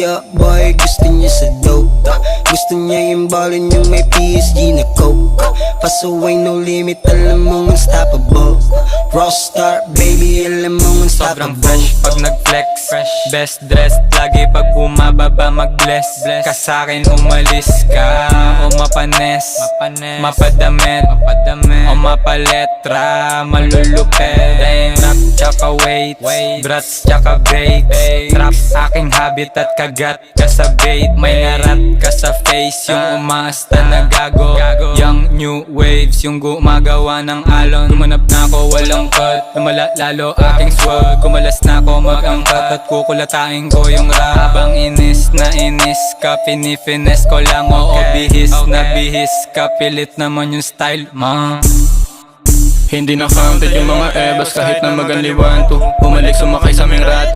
Yeah boy, gusto niya sa dope. Gusto niya yung ballin yung may PSG na coke. Fast away, no limit, alam mong unstoppable. Rockstar, baby, alam mong Sobrang unstoppable. fresh pag nag-flex, best dressed lagi pag bumababa mag-bless. Ka sa'kin umalis ka o mapanes, mapadamit o mapaletra, malulupet. Rap tsaka weight, brats tsaka bait. Trap aking habitat, kagat ka sa bait. May narat ka sa face, yung umaasta na gago. Young new waves, yung gumagawa ng alon. Tumanap na ako, walang cut, lumala lalo aking swag. Kumalas na ako mag-angkat at kukulatain ko yung rap. Habang inis na inis ka, pinifines ko lang. Oo, bihis na bihis ka, pilit naman yung style, ma. Hindi na counted yung mga ebas kahit na maganliwan to. Bumalik sumakay sa aming rat.